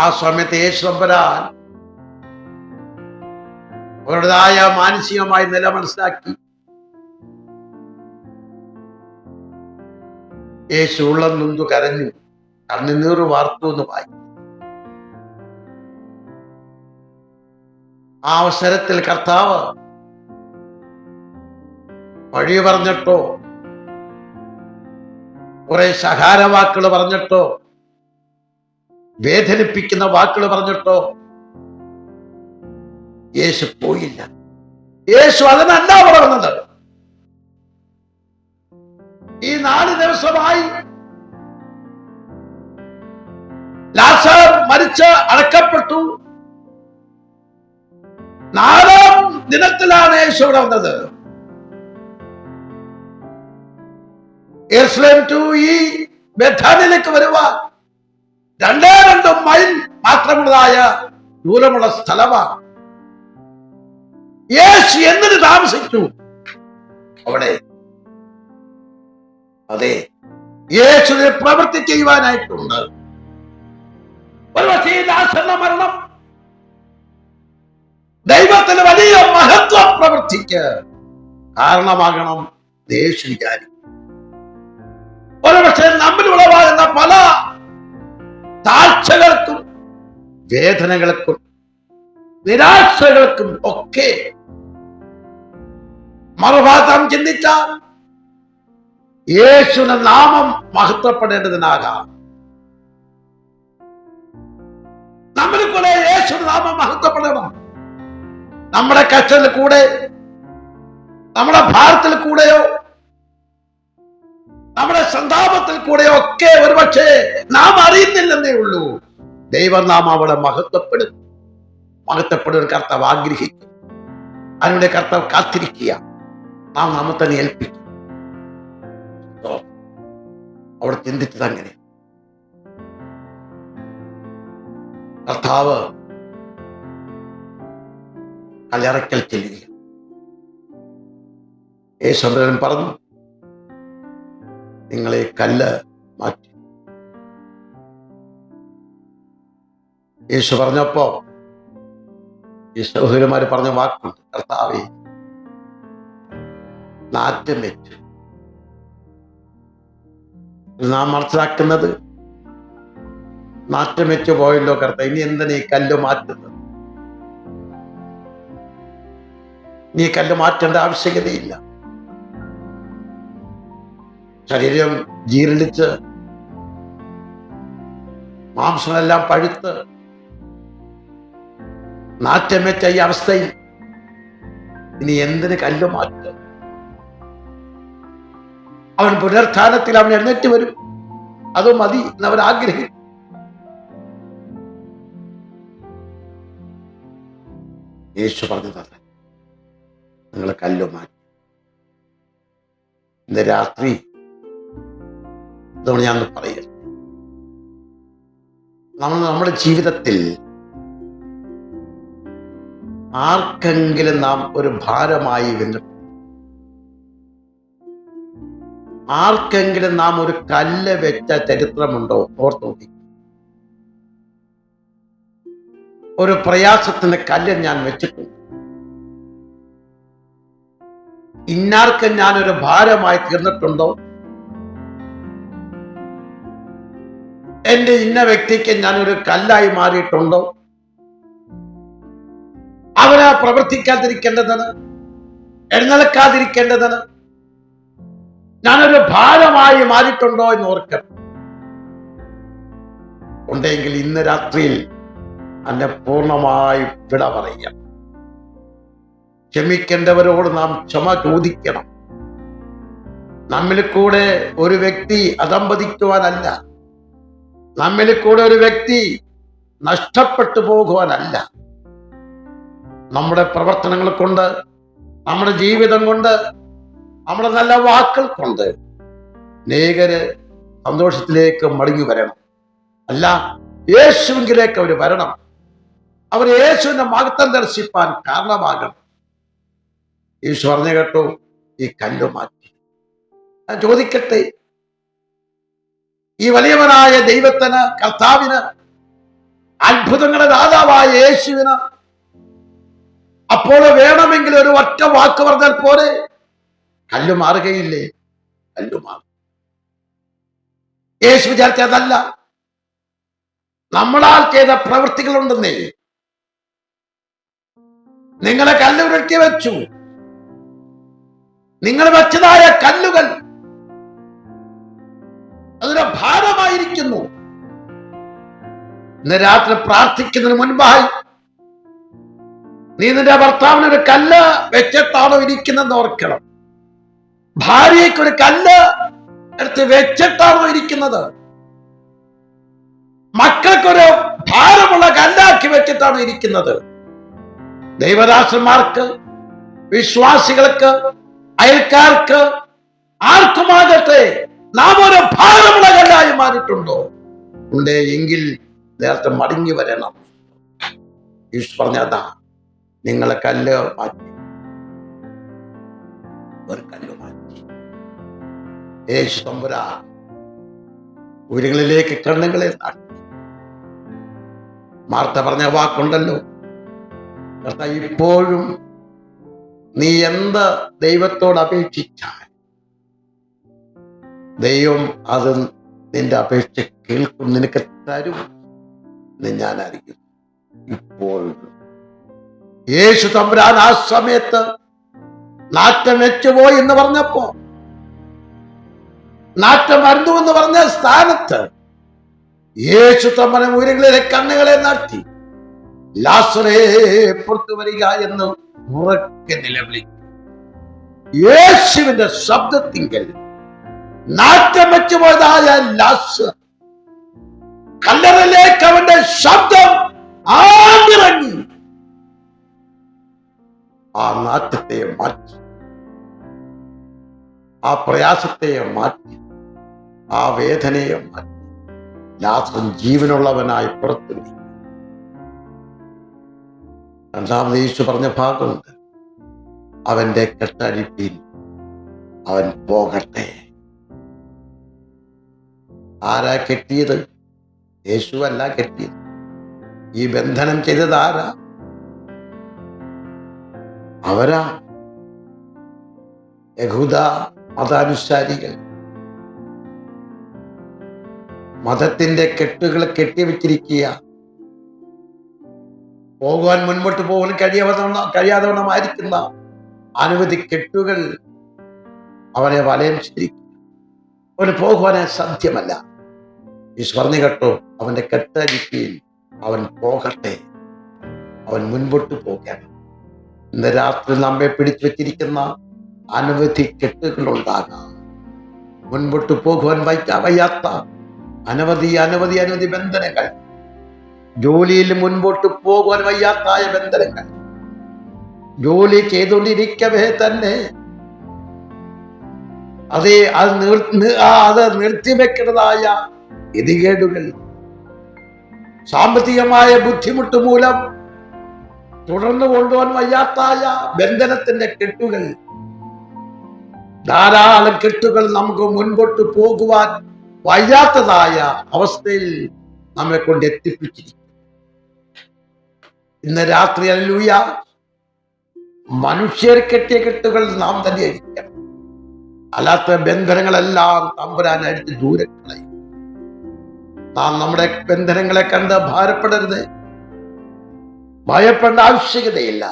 ആ സമയത്ത് യേശു തമ്പുരാൻ അവരുടേതായ മാനസികമായ നില മനസ്സിലാക്കി. യേശു ഉള്ളം നൊന്തു കരഞ്ഞു, കണ്ണുനീർ വാർത്തു എന്ന് വായി. ആ അവസരത്തിൽ കർത്താവ് വഴി പറഞ്ഞിട്ടോ കുറെ ശകാരവാക്കുകൾ പറഞ്ഞിട്ടോ വേദനിപ്പിക്കുന്ന വാക്കുകൾ പറഞ്ഞിട്ടോ യേശു പോയില്ല. യേശു അതിനല്ല പറയുന്നത്. ഈ 4 ദിവസമായി ലാസർ മരിച്ച് അടക്കപ്പെട്ടു. 4ാം ദിനത്തിലാണ് യേശു ഇവിടെ വന്നത്. യെരുശലേം ടു ഈ ബേഥാനിലേക്ക് വരുവാൻ 2 മൈൽ മാത്രമുള്ളതായ ദൂരമുള്ള സ്ഥലമാണ്. യേശു എന്തിന് താമസിച്ചു അവിടെ? അതെ, യേശുവിനെ പ്രവൃത്തി ചെയ്യുവാനായിട്ടുണ്ട്. ഒരുപക്ഷേ ലാസറിന്റെ മരണം ദൈവത്തിന് വലിയ മഹത്വ പ്രവൃത്തിക്ക് കാരണമാകണം യേശു വിചാരിക്കും. ഒരുപക്ഷെ നമ്മിൽ ഉളവാകുന്ന പല താഴ്ചകൾക്കും വേദനകൾക്കും നിരാശകൾക്കും ഒക്കെ മറുഭാഗം ചിന്തിച്ചാൽ യേശുവിന്റെ നാമം മഹത്വപ്പെടേണ്ടതിനാകാം. നമ്മിൽ കൂടെ യേശുവിന്റെ നാമം മഹത്വപ്പെടണം. നമ്മുടെ കഷ്ടത്തിൽ കൂടെ, നമ്മുടെ ഭാരത്തിൽ കൂടെയോ, നമ്മുടെ സന്താപത്തിൽ കൂടെയോ ഒക്കെ ഒരുപക്ഷെ നാം അറിയുന്നില്ലെന്നേ ഉള്ളൂ. ദൈവനാമം അവിടെ മഹത്വപ്പെടും. മഹത്വപ്പെടുന്ന കർത്താവ് ആഗ്രഹിക്കും. അതിനുടെ കർത്താവ് കാത്തിരിക്കുക. നാം നമ്മെ തന്നെ ഏൽപ്പിക്കും. അവിടെ ചിന്തിച്ചത് അങ്ങനെ. കർത്താവ് കല്ലറയ്ക്കൽ ചെല്ലുക. യേശുദേവൻ പറഞ്ഞു, നിങ്ങളെ കല്ല് മാറ്റി. യേശു പറഞ്ഞപ്പോ ഈ സഹോദരന്മാര് പറഞ്ഞ വാക്കുണ്ട്, കർത്താവേ നാറ്റം വെച്ചു. നാം മനസ്സിലാക്കുന്നത്, നാറ്റം വെച്ചു പോയല്ലോ കർത്താവ്, ഇനി എന്തിനാ ഈ കല്ല് മാറ്റുന്നത്? നീ കല്ല് മാറ്റേണ്ട ആവശ്യകതയില്ല. ശരീരം ജീർണിച്ച് മാംസമെല്ലാം പഴുത്ത് നാറ്റം വെച്ച ഈ അവസ്ഥയിൽ ഇനി എന്തിന് കല്ല് മാറ്റും? അവൻ പുനരുത്ഥാനത്തിൽ അവൻ എഴുന്നേറ്റ് വരും. അതോ മതി എന്നവർ ആഗ്രഹിക്കും. യേശു പറഞ്ഞത്, നിങ്ങൾ കല്ല് മാറ്റി. ഇന്ന് രാത്രി ഇതോടെ ഞാൻ പറയുക, നമ്മുടെ ജീവിതത്തിൽ ആർക്കെങ്കിലും നാം ഒരു ഭാരമായി വന്നിട്ട്, ആർക്കെങ്കിലും നാം ഒരു കല്ല് വെച്ച ചരിത്രമുണ്ടോ? ഓർത്തോട്ടി. ഒരു പ്രയാസത്തിന്റെ കല്ല് ഞാൻ വെച്ചിട്ടുണ്ട്. ഇന്നാർക്ക് ഞാനൊരു ഭാരമായി തീർന്നിട്ടുണ്ടോ? എന്റെ ഇന്ന വ്യക്തിക്ക് ഞാനൊരു കല്ലായി മാറിയിട്ടുണ്ടോ? അവനെ പ്രവർത്തിക്കാതിരിക്കേണ്ടതിന്, എഴുന്നേൽക്കാതിരിക്കേണ്ടതിന് ഞാനൊരു ഭാരമായി മാറിയിട്ടുണ്ടോ എന്ന് ഓർക്കണം. ഉണ്ടെങ്കിൽ ഇന്ന് രാത്രിയിൽ എന്നെ പൂർണ്ണമായി വിട പറയുക. ക്ഷമിക്കേണ്ടവരോട് നാം ക്ഷമ ചോദിക്കണം. നമ്മിൽ കൂടെ ഒരു വ്യക്തി അധംപതിക്കുവാനല്ല, നമ്മിൽ കൂടെ ഒരു വ്യക്തി നഷ്ടപ്പെട്ടു പോകുവാനല്ല. നമ്മുടെ പ്രവർത്തനങ്ങൾ കൊണ്ട്, നമ്മുടെ ജീവിതം കൊണ്ട്, നമ്മുടെ നല്ല വാക്കുകൾ കൊണ്ട് അനേകര് സന്തോഷത്തിലേക്ക് മടങ്ങി വരണം. അല്ല, യേശുവിലേക്ക് അവർ വരണം. അവർ യേശുവിന്റെ മഹത്വം ദർശിപ്പാൻ കാരണമാകണം. യേശു പറഞ്ഞു കേട്ടോ, ഈ കല്ല് മാറ്റി. ഞാൻ ചോദിക്കട്ടെ, ഈ വലിയവനായ ദൈവത്തിന്, കർത്താവിന്, അത്ഭുതങ്ങളുടെ ദാതാവായ യേശുവിന് അപ്പോൾ വേണമെങ്കിൽ ഒരു ഒറ്റ വാക്ക് പറഞ്ഞാൽ പോലെ കല്ല് മാറുകയില്ലേ? കല്ല് മാറും. യേശു വിചാരിച്ചതല്ല, നമ്മളാൽ ചെയ്ത പ്രവൃത്തികളുണ്ടെന്നേ. നിങ്ങളെ കല്ലുരുട്ടി വെച്ചു, നിങ്ങൾ വെച്ചതായ കല്ലുകൾ അതിന് ഭാരമായിരിക്കുന്നു. ഇന്ന് രാത്രി പ്രാർത്ഥിക്കുന്നതിന് മുൻപായി നീ നിന്റെ ഭർത്താവിന് ഒരു കല്ല് വെച്ചിട്ടാണോ ഇരിക്കുന്നതെന്ന് ഓർക്കണം. ഭാര്യയ്ക്ക് ഒരു കല്ല് എടുത്ത് വെച്ചിട്ടാണോ ഇരിക്കുന്നത്? മക്കൾക്കൊരു ഭാരമുള്ള കല്ലാക്കി വെച്ചിട്ടാണോ ഇരിക്കുന്നത്? ദൈവദാസന്മാർക്ക്, വിശ്വാസികൾക്ക്, അയൽക്കാർക്ക്, ആർക്കുമാകട്ടെ നാം ഒരു ഭാരമുള്ള കല്ലായി മാറിയിട്ടുണ്ടോ? ഉണ്ടേ എങ്കിൽ നേരത്തെ മടങ്ങി വരണം. യേശു പറഞ്ഞതാ, നിങ്ങളെ കല്ല് മാറ്റി, ഒരു കല്ല് മാറ്റി. യേശു തമ്പുരാൻ ഉയരങ്ങളിലേക്ക് കണ്ണുകളെ നാട്ടി. മാർത്ത പറഞ്ഞ വാക്കുണ്ടല്ലോ, ഇപ്പോഴും നീ എന്ത് ദൈവത്തോട് അപേക്ഷിച്ചാൽ ദൈവം അത് നിന്റെ അപേക്ഷ കേൾക്കും, നിനക്ക് തരും എന്ന് ഞാൻ അറിയുന്നു. ഇപ്പോഴും യേശു തമ്പുരാൻ ആ സമയത്ത് നാറ്റം വെച്ചുപോയി എന്ന് പറഞ്ഞപ്പോ, നാറ്റം വരുന്നു എന്ന് പറഞ്ഞ സ്ഥാനത്ത് യേശു തമ്പുരാൻ ഉയരങ്ങളിലെ കണ്ണുകളെ നാട്ടി, ലാസറേ പുറത്തു വരിക എന്ന് ഉറക്കെ നിലവിളിച്ചു. യേശുവിന്റെ ശബ്ദത്തിങ്കൽ നാറ്റം വെച്ചു പോയതായ ലാസർ കല്ലറയിലേക്ക് അവന്റെ ശബ്ദം ആണ്ടിറങ്ങി ആ നാറ്റത്തെ മാറ്റി, ആ പ്രയാസത്തെ മാറ്റി, ആ വേദനയെ മാറ്റി. ലാസർ ജീവനുള്ളവനായി പുറത്തു വരും. രണ്ടാമത് യേശു പറഞ്ഞ ഭാഗമുണ്ട്, അവന്റെ കെട്ടഴിപ്പിൽ അവൻ പോകട്ടെ. ആരാ കെട്ടിയത്? യേശുവല്ല കെട്ടിയത്. ഈ ബന്ധനം ചെയ്തത് ആരാ? അവരാ യഹൂദ മതാനുസാരികൾ. മതത്തിന്റെ കെട്ടുകൾ കെട്ടിവെച്ചിരിക്കുക. പോകുവാൻ, മുൻപോട്ട് പോകാൻ കഴിയാതെ വണ്ണമായിരിക്കുന്ന അനവധി കെട്ടുകൾ അവനെ വലയം ചെയ്തിരിക്കുക. അവന് പോകുവാൻ സാധ്യമല്ല. ഈ പറഞ്ഞു കേട്ടോ, അവന്റെ കെട്ടരിക്കയിൽ അവൻ പോകട്ടെ, അവൻ മുൻപോട്ട് പോകണം. ഇന്ന് രാത്രി നമ്മെ പിടിച്ചു വെച്ചിരിക്കുന്ന അനവധി കെട്ടുകൾ ഉണ്ടാകാം. മുൻപോട്ട് പോകുവാൻ വയ്യാത്ത അനവധി അനവധി അനവധി ബന്ധനങ്ങൾ, ജോലിയിൽ മുൻപോട്ട് പോകുവാൻ വയ്യാത്തായ ബന്ധനങ്ങൾ, ജോലി ചെയ്തുകൊണ്ടിരിക്കവേ തന്നെ അത് നിർത്തിവെക്കുന്നതായ ഗതികേടുകൾ, സാമ്പത്തികമായ ബുദ്ധിമുട്ട് മൂലം തുടർന്നു കൊണ്ടുപോകാൻ വയ്യാത്തായ ബന്ധനത്തിന്റെ കെട്ടുകൾ, ധാരാളം കെട്ടുകൾ നമുക്ക് മുൻപോട്ട് പോകുവാൻ വയ്യാത്തതായ അവസ്ഥയിൽ നമ്മെ കൊണ്ട് എത്തിപ്പിച്ചിരിക്കും. ഇന്ന് രാത്രി ഹല്ലേലൂയ, മനുഷ്യർ കെട്ടിയ കെട്ടുകൾ നാം തന്നെ അഴിക്കണം. അല്ലാത്ത ബന്ധനങ്ങളെല്ലാം തമ്പുരാൻ അടിച്ച് ദൂരെ കളയും. നാം നമ്മുടെ ബന്ധനങ്ങളെ കണ്ട് ഭാരപ്പെടരുത്, ഭയപ്പെടേണ്ട ആവശ്യകതയില്ല.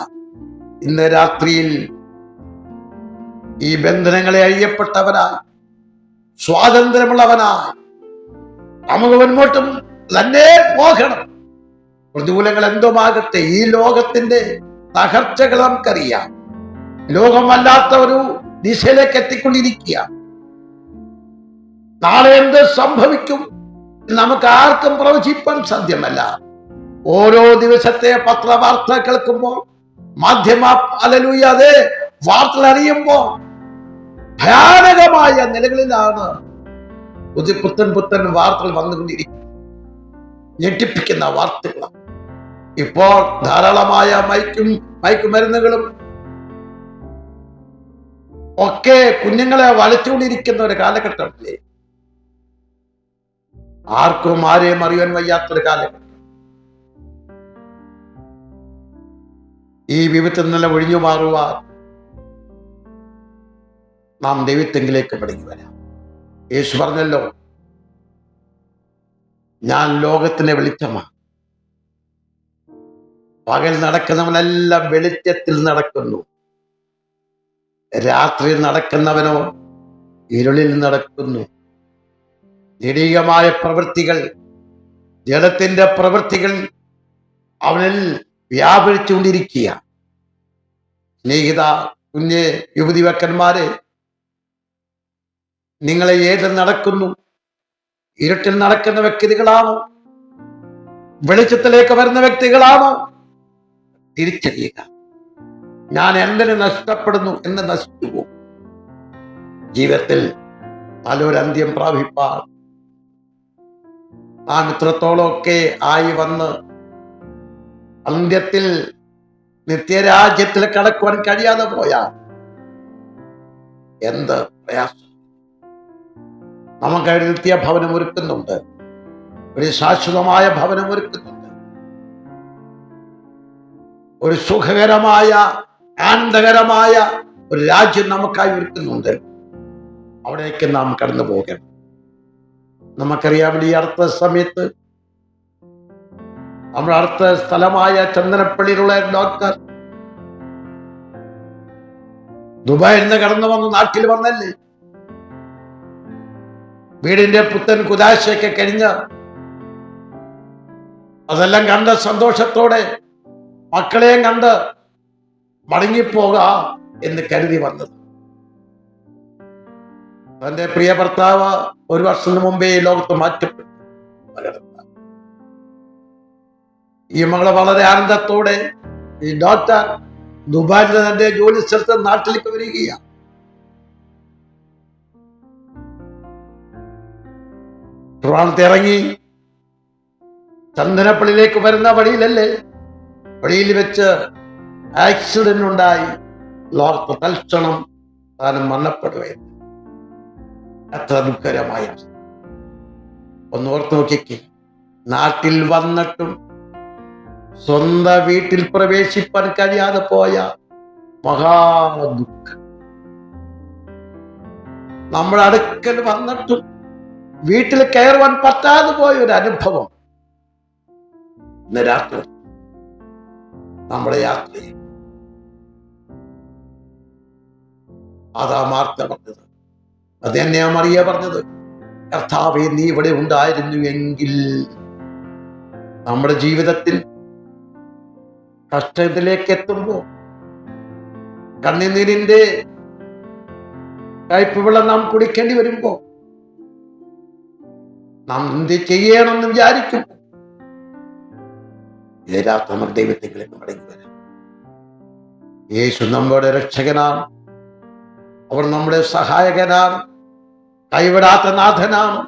ഇന്ന് രാത്രിയിൽ ഈ ബന്ധനങ്ങളെ അഴിയപ്പെട്ടവനായി, സ്വാതന്ത്ര്യമുള്ളവനായി നമുക്ക് മുൻപോട്ടും തന്നെ പോകണം. പ്രതികൂലങ്ങൾ എന്തുമാകട്ടെ, ഈ ലോകത്തിന്റെ തകർച്ചകൾ നമുക്കറിയാം. ലോകമല്ലാത്ത ഒരു ദിശയിലേക്ക് എത്തിക്കൊണ്ടിരിക്കുക. നാളെ എന്ത് സംഭവിക്കും നമുക്ക് ആർക്കും പ്രവചിപ്പാൻ സാധ്യമല്ല. ഓരോ ദിവസത്തെ പത്രവാർത്ത കേൾക്കുമ്പോൾ, മാധ്യമ ഹല്ലേലൂയ അതേ വാർത്തകൾ അറിയുമ്പോൾ ഭയാനകമായ നിലകളിലാണ് പുത്തൻ വാർത്തകൾ വന്നുകൊണ്ടിരിക്കുന്നത്. ഞെട്ടിപ്പിക്കുന്ന വാർത്തകളാണ്. ഇപ്പോൾ ധാരാളമായ മയക്കുമരുന്നുകളും ഒക്കെ കുഞ്ഞുങ്ങളെ വലിച്ചുകൊണ്ടിരിക്കുന്ന ഒരു കാലഘട്ടമല്ലേ? ആർക്കും ആരെയും അറിയാൻ വയ്യാത്തൊരു കാലഘട്ടം. ഈ വിപത്തിൽ നിന്നെല്ലാം ഒഴിഞ്ഞു മാറുവാൻ നാം ദൈവത്തെങ്കിലേക്ക് മടങ്ങി വരാം. യേശു പറഞ്ഞല്ലോ, ഞാൻ ലോകത്തിന്റെ വെളിച്ചമാണ്. പകൽ നടക്കുന്നവനെല്ലാം വെളിച്ചത്തിൽ നടക്കുന്നു, രാത്രി നടക്കുന്നവനോ ഇരുളിൽ നടക്കുന്നു. ജഡീകമായ പ്രവൃത്തികൾ, ജഡത്തിന്റെ പ്രവൃത്തികൾ അവനിൽ വ്യാപരിച്ചുകൊണ്ടിരിക്കുക. സ്നേഹിത, കുഞ്ഞ് യുവതിവക്കന്മാരെ, നിങ്ങളെ ഏത് നടക്കുന്നു? ഇരുട്ടിൽ നടക്കുന്ന വ്യക്തികളാണോ? വെളിച്ചത്തിലേക്ക് വരുന്ന വ്യക്തികളാണോ? തിരിച്ചറിയുക. ഞാൻ എന്തിനു നഷ്ടപ്പെടുന്നു എന്ന് നശിച്ചു പോകും. ജീവിതത്തിൽ നല്ലൊരന്ത്യം പ്രാപിപ്പാൻ നാം ഇത്രത്തോളമൊക്കെ ആയി വന്ന് അന്ത്യത്തിൽ നിത്യരാജ്യത്തിൽ കടക്കുവാൻ കഴിയാതെ പോയാൽ എന്ത് പ്രയാസം. നമുക്കൊരു നിത്യഭവനം ഒരുക്കുന്നുണ്ട്, ഒരു ശാശ്വതമായ ഭവനം ഒരുക്കുന്നുണ്ട്, ഒരു സുഖകരമായ ആനന്ദകരമായ ഒരു രാജ്യം നമുക്കായി ഒരുക്കുന്നുണ്ട്. അവിടേക്ക് നാം കടന്നു പോകണം. നമുക്കറിയാം, ഈ അടുത്ത സമയത്ത് നമ്മുടെ അടുത്ത സ്ഥലമായ ചന്ദനപ്പള്ളിയിലുള്ള ഡോക്ടർ ദുബായിൽ നിന്ന് കടന്നു വന്ന് നാട്ടിൽ വന്നല്ലേ. വീടിന്റെ പുത്തൻ കുദാശയൊക്കെ കഴിഞ്ഞ് അതെല്ലാം കണ്ട സന്തോഷത്തോടെ മക്കളെയും കണ്ട് മടങ്ങിപ്പോകാം എന്ന് കരുതി വന്നത്. തന്റെ പ്രിയ ഭർത്താവ് ഒരു വർഷത്തിന് മുമ്പേ ഈ ലോകത്ത് മാറ്റപ്പെട്ടു. ഈ മകള് വളരെ ആനന്ദത്തോടെ ഈ ഡോക്ടർ ദുബായിൽ തന്റെ ജോലി സ്ഥലത്ത് നാട്ടിലേക്ക് വരികയാണ്. ഇറങ്ങി ചന്ദനപ്പള്ളിയിലേക്ക് വരുന്ന വഴിയിലല്ലേ, വഴിയിൽ വെച്ച് ആക്സിഡന്റ് ഉണ്ടായി. ലോകത്ത് തൽക്ഷണം താനും മരണപ്പെടുകയായിരുന്നു. അത്ര ദുഃഖകരമായ അവസ്ഥ. ഒന്ന് ഓർത്ത് നോക്കിക്കേ, നാട്ടിൽ വന്നിട്ടും സ്വന്തം വീട്ടിൽ പ്രവേശിപ്പാൻ കഴിയാതെ പോയ മഹാദുഃഖം. നമ്മുടെ അടുക്കൽ വന്നിട്ടും വീട്ടിൽ കയറുവാൻ പറ്റാതെ പോയ ഒരു അനുഭവം. ഇന്ന് രാത്രി നമ്മുടെ യാത്രയിൽ അതാ മാർത്ത പറഞ്ഞത്, അത് തന്നെയാ മറിയ പറഞ്ഞത്. കർത്താവേ, നീ ഇവിടെ ഉണ്ടായിരുന്നു എങ്കിൽ നമ്മുടെ ജീവിതത്തിൽ കഷ്ടത്തിലേക്ക് എത്തുമ്പോ, കണ്ണുനീരിന്റെ കയ്പ് വെള്ളം നാം കുടിക്കേണ്ടി വരുമ്പോ നാം എന്ത് ചെയ്യണമെന്ന് വിചാരിക്കും. ഇതിനകത്ത് നമുക്ക് ദൈവത്തിലേക്ക് മടങ്ങി വരാം. യേശു നമ്മുടെ രക്ഷകനാണ്, അവർ നമ്മുടെ സഹായകനാണ്, കൈവിടാത്ത നാഥനാണ്.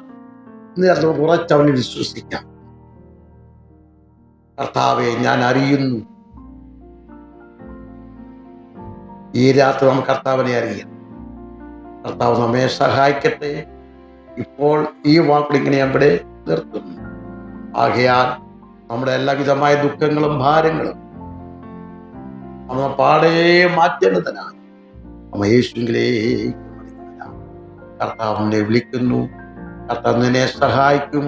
നമുക്ക് ഉറച്ചവന് വിശ്വസിക്കാം. കർത്താവെ, ഞാൻ അറിയുന്നു. ഈ രാത്രി നമുക്ക് കർത്താവിനെ അറിയാം. കർത്താവ് നമ്മെ സഹായിക്കട്ടെ. ഇപ്പോൾ ഈ വാക്കിങ്ങനെ അവിടെ നിർത്തുന്നു. ആകയാൽ നമ്മുടെ എല്ലാവിധമായ ദുഃഖങ്ങളും ഭാരങ്ങളും നമ്മ പാടെ മാറ്റേണ്ടതിനാണ് നമ്മ യേശുവിലേക്ക് കർത്താവിനെ വിളിക്കുന്നു. കർത്താവ് നിന്നെ സഹായിക്കും.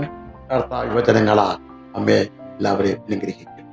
കർത്താവ് വചനങ്ങളാൽ നമ്മെ എല്ലാവരെയും അനുഗ്രഹിക്കും.